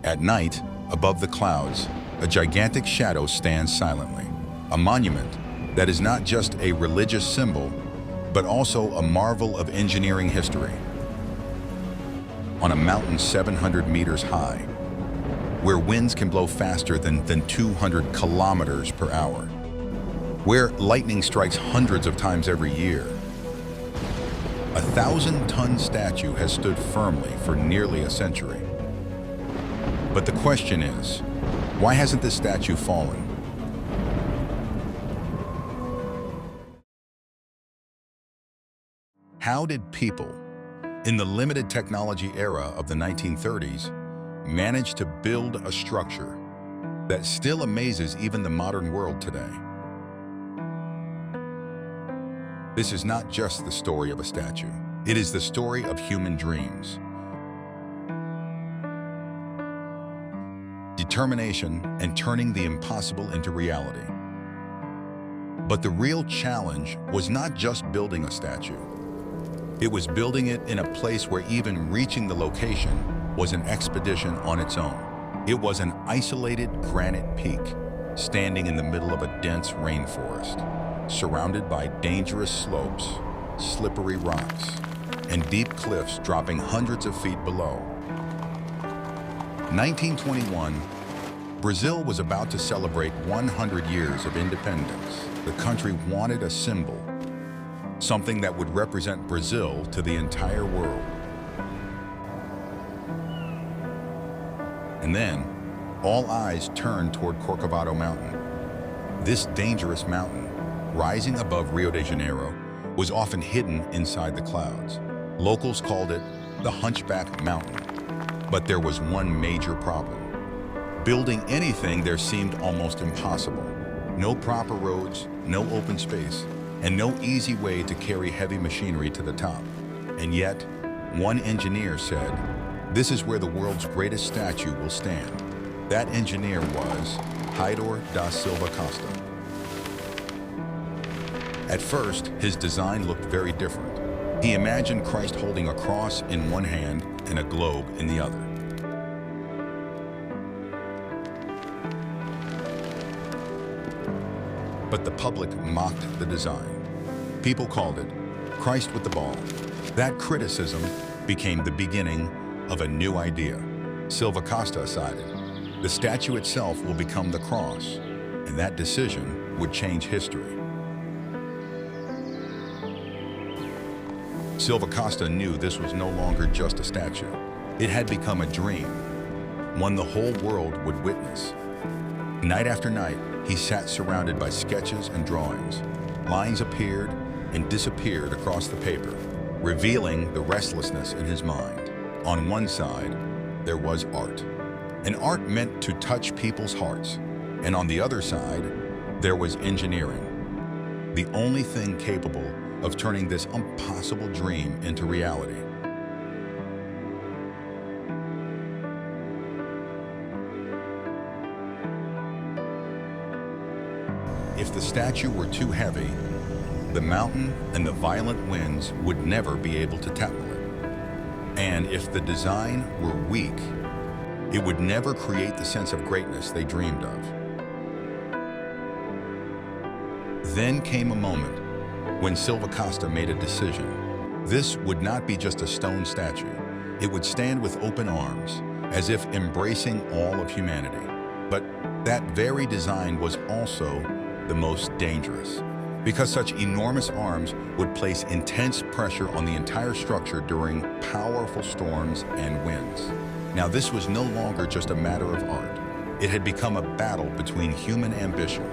At night, above the clouds, a gigantic shadow stands silently, a monument that is not just a religious symbol, but also a marvel of engineering history. On a mountain 700 meters high, where winds can blow faster than 200 kilometers per hour, where lightning strikes hundreds of times every year, a 1,000-ton statue has stood firmly for nearly a century. But the question is, why hasn't this statue fallen? How did people, in the limited technology era of the 1930s, manage to build a structure that still amazes even the modern world today? This is not just the story of a statue. It is the story of human dreams, determination, and turning the impossible into reality. But the real challenge was not just building a statue. It was building it in a place where even reaching the location was an expedition on its own. It was an isolated granite peak, standing in the middle of a dense rainforest, surrounded by dangerous slopes, slippery rocks, and deep cliffs dropping hundreds of feet below. 1921, Brazil was about to celebrate 100 years of independence. The country wanted a symbol, something that would represent Brazil to the entire world. And then, all eyes turned toward Corcovado Mountain. This dangerous mountain, rising above Rio de Janeiro, was often hidden inside the clouds. Locals called it the Hunchback Mountain. But there was one major problem. Building anything there seemed almost impossible. No proper roads, no open space, and no easy way to carry heavy machinery to the top. And yet, one engineer said, "This is where the world's greatest statue will stand." That engineer was Hydor da Silva Costa. At first, his design looked very different. He imagined Christ holding a cross in one hand and a globe in the other. But the public mocked the design. People called it Christ with the ball. That criticism became the beginning of a new idea. Silva Costa decided the statue itself will become the cross, and that decision would change history. Silva Costa knew this was no longer just a statue. It had become a dream, one the whole world would witness. Night after night, he sat surrounded by sketches and drawings. Lines appeared and disappeared across the paper, revealing the restlessness in his mind. On one side, there was art. And art meant to touch people's hearts. And on the other side, there was engineering, the only thing capable of turning this impossible dream into reality. If the statue were too heavy, the mountain and the violent winds would never be able to tackle it. And if the design were weak, it would never create the sense of greatness they dreamed of. Then came a moment when Silva Costa made a decision. This would not be just a stone statue. It would stand with open arms, as if embracing all of humanity. But that very design was also the most dangerous, because such enormous arms would place intense pressure on the entire structure during powerful storms and winds. Now, this was no longer just a matter of art. It had become a battle between human ambition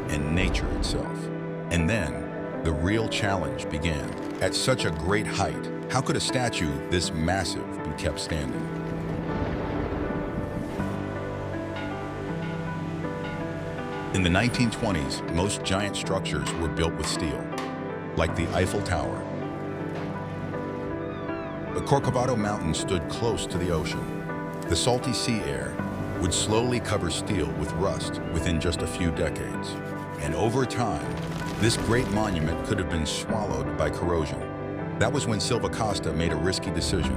and nature itself. And then, the real challenge began. At such a great height, how could a statue this massive be kept standing? In the 1920s, most giant structures were built with steel, like the Eiffel Tower. The Corcovado Mountain stood close to the ocean. The salty sea air would slowly cover steel with rust within just a few decades. And over time, this great monument could have been swallowed by corrosion. That was when Silva Costa made a risky decision.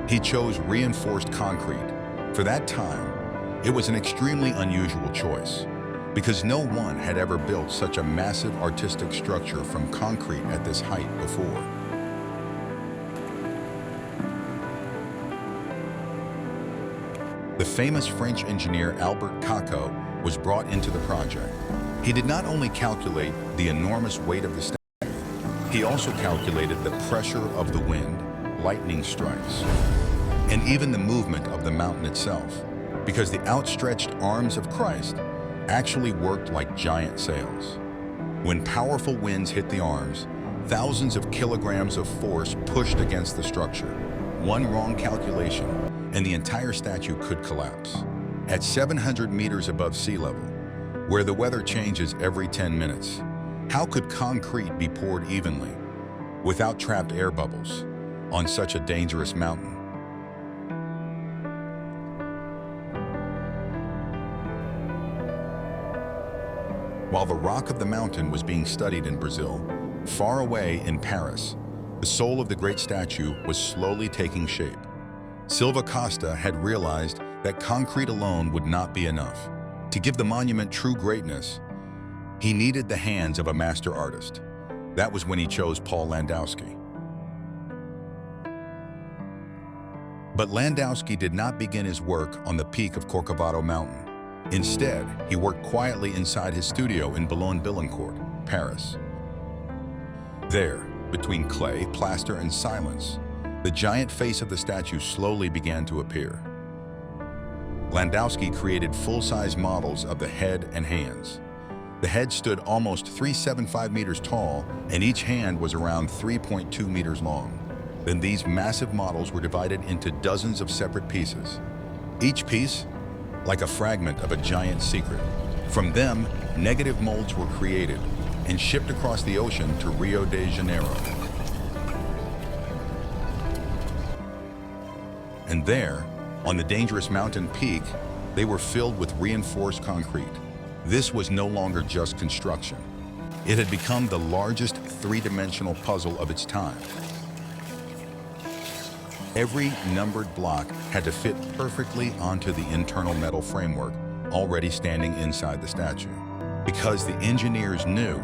He chose reinforced concrete For that time, it was an extremely unusual choice, because no one had ever built such a massive artistic structure from concrete at this height before. The famous French engineer Albert Caco was brought into the project. He did not only calculate the enormous weight of the statue, he also calculated the pressure of the wind, lightning strikes, and even the movement of the mountain itself, because the outstretched arms of Christ actually worked like giant sails. When powerful winds hit the arms, thousands of kilograms of force pushed against the structure. One wrong calculation, and the entire statue could collapse. At 700 meters above sea level, where the weather changes every 10 minutes, how could concrete be poured evenly, without trapped air bubbles, on such a dangerous mountain? While the rock of the mountain was being studied in Brazil, far away in Paris, the soul of the great statue was slowly taking shape. Silva Costa had realized that concrete alone would not be enough. To give the monument true greatness, he needed the hands of a master artist. That was when he chose Paul Landowski. But Landowski did not begin his work on the peak of Corcovado Mountain. Instead, he worked quietly inside his studio in Boulogne-Billancourt, Paris. There, between clay, plaster, and silence, the giant face of the statue slowly began to appear. Landowski created full-size models of the head and hands. The head stood almost 375 meters tall, and each hand was around 3.2 meters long. Then these massive models were divided into dozens of separate pieces. Each piece, like a fragment of a giant secret. From them, negative molds were created and shipped across the ocean to Rio de Janeiro. And there, on the dangerous mountain peak, they were filled with reinforced concrete. This was no longer just construction. It had become the largest three-dimensional puzzle of its time. Every numbered block had to fit perfectly onto the internal metal framework already standing inside the statue. Because the engineers knew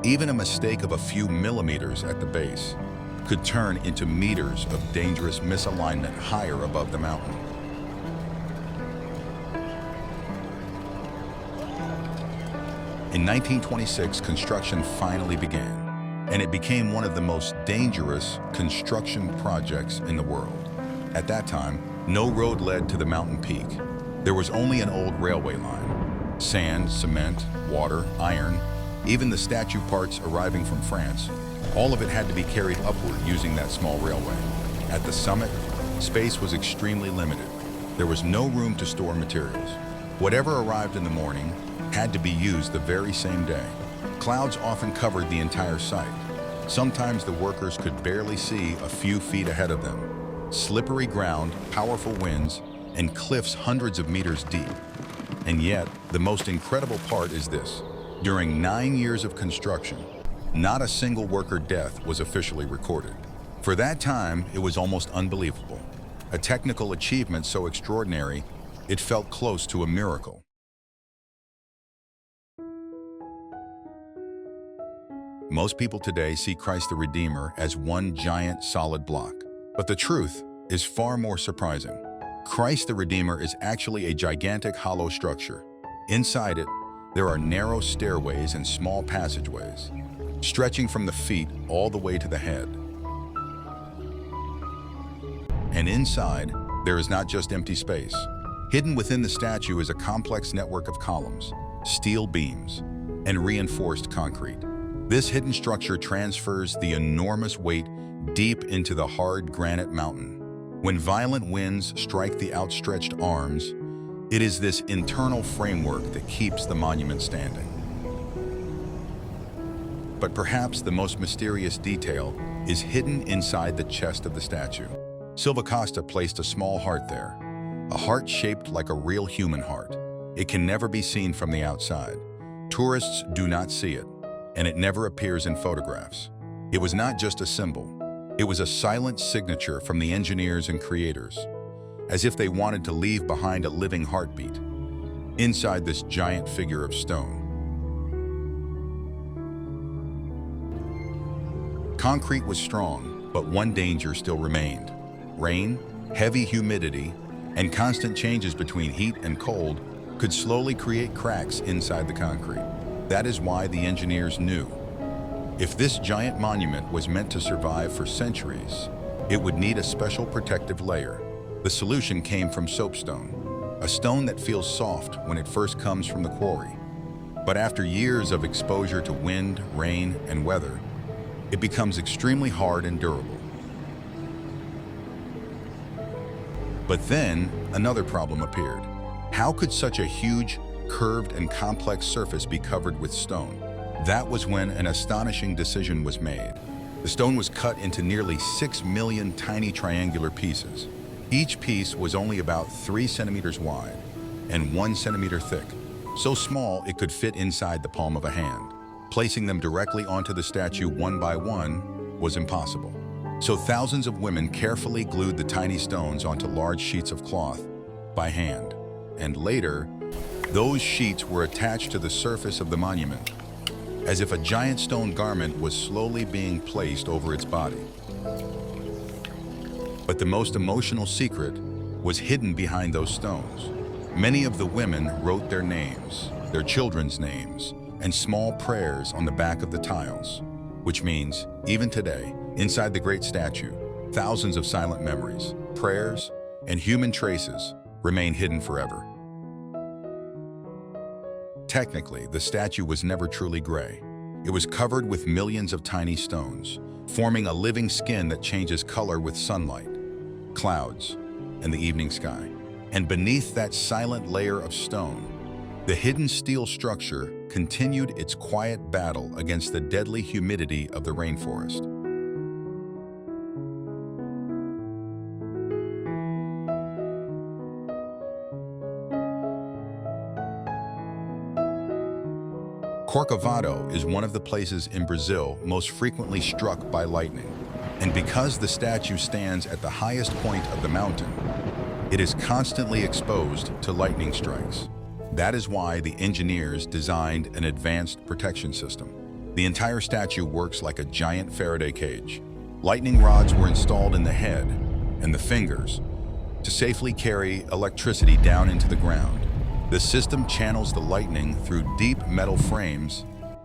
even a mistake of a few millimeters at the base could turn into meters of dangerous misalignment higher above the mountain. In 1926, construction finally began, and it became one of the most dangerous construction projects in the world. At that time, no road led to the mountain peak. There was only an old railway line. Sand, cement, water, iron, even the statue parts arriving from France, all of it had to be carried upward using that small railway. At the summit, space was extremely limited. There was no room to store materials. Whatever arrived in the morning had to be used the very same day. Clouds often covered the entire site. Sometimes the workers could barely see a few feet ahead of them. Slippery ground, powerful winds, and cliffs hundreds of meters deep. And yet, the most incredible part is this. During 9 years of construction, not a single worker death was officially recorded. For that time, it was almost unbelievable. A technical achievement so extraordinary, it felt close to a miracle. Most people today see Christ the Redeemer as one giant solid block. But the truth is far more surprising. Christ the Redeemer is actually a gigantic hollow structure. Inside it, there are narrow stairways and small passageways, stretching from the feet all the way to the head. And inside, there is not just empty space. Hidden within the statue is a complex network of columns, steel beams, and reinforced concrete. This hidden structure transfers the enormous weight deep into the hard granite mountain. When violent winds strike the outstretched arms, it is this internal framework that keeps the monument standing. But perhaps the most mysterious detail is hidden inside the chest of the statue. Silva Costa placed a small heart there, a heart shaped like a real human heart. It can never be seen from the outside. Tourists do not see it, and it never appears in photographs. It was not just a symbol. It was a silent signature from the engineers and creators. as if they wanted to leave behind a living heartbeat inside this giant figure of stone. Concrete was strong, but one danger still remained. Rain, heavy humidity, and constant changes between heat and cold could slowly create cracks inside the concrete. That is why the engineers knew if this giant monument was meant to survive for centuries, it would need a special protective layer. The solution came from soapstone, a stone that feels soft when it first comes from the quarry. But after years of exposure to wind, rain, and weather, it becomes extremely hard and durable. But then, another problem appeared. How could such a huge, curved, and complex surface be covered with stone? That was when an astonishing decision was made. The stone was cut into nearly 6 million tiny triangular pieces. Each piece was only about 3 centimeters wide and 1 centimeter thick, so small it could fit inside the palm of a hand. Placing them directly onto the statue one by one was impossible. So thousands of women carefully glued the tiny stones onto large sheets of cloth by hand. And later, those sheets were attached to the surface of the monument, as if a giant stone garment was slowly being placed over its body. But the most emotional secret was hidden behind those stones. Many of the women wrote their names, their children's names, and small prayers on the back of the tiles, which means, even today, inside the great statue, thousands of silent memories, prayers, and human traces remain hidden forever. Technically, the statue was never truly gray. It was covered with millions of tiny stones, forming a living skin that changes color with sunlight, clouds, and the evening sky. And beneath that silent layer of stone, the hidden steel structure continued its quiet battle against the deadly humidity of the rainforest. Corcovado is one of the places in Brazil most frequently struck by lightning. And because the statue stands at the highest point of the mountain, it is constantly exposed to lightning strikes. That is why the engineers designed an advanced protection system. The entire statue works like a giant Faraday cage. Lightning rods were installed in the head and the fingers to safely carry electricity down into the ground. The system channels the lightning through deep metal frames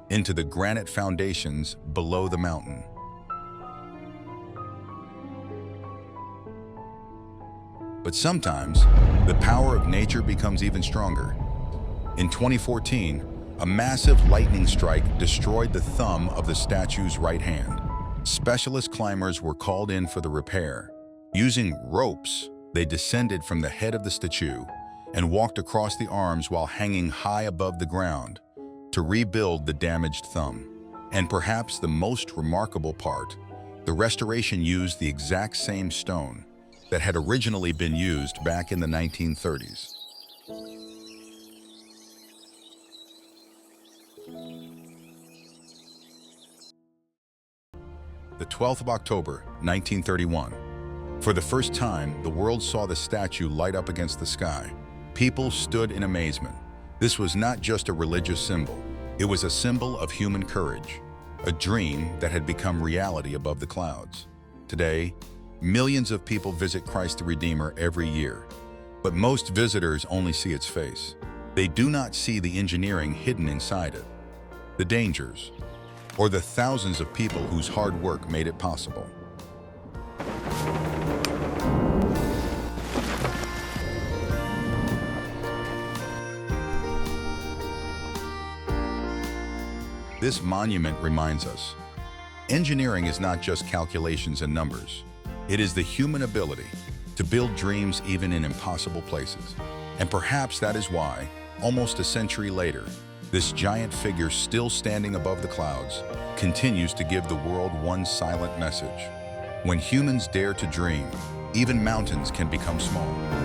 into the granite foundations below the mountain. But sometimes, the power of nature becomes even stronger. In 2014, a massive lightning strike destroyed the thumb of the statue's right hand. Specialist climbers were called in for the repair. Using ropes, they descended from the head of the statue and walked across the arms while hanging high above the ground to rebuild the damaged thumb. And perhaps the most remarkable part, the restoration used the exact same stone that had originally been used back in the 1930s. The 12th of October, 1931. For the first time, the world saw the statue light up against the sky. People stood in amazement. This was not just a religious symbol. It was a symbol of human courage, a dream that had become reality above the clouds. Today, millions of people visit Christ the Redeemer every year, but most visitors only see its face. They do not see the engineering hidden inside it, the dangers, or the thousands of people whose hard work made it possible. This monument reminds us, engineering is not just calculations and numbers. It is the human ability to build dreams even in impossible places. And perhaps that is why, almost a century later, this giant figure still standing above the clouds continues to give the world one silent message. When humans dare to dream, even mountains can become small.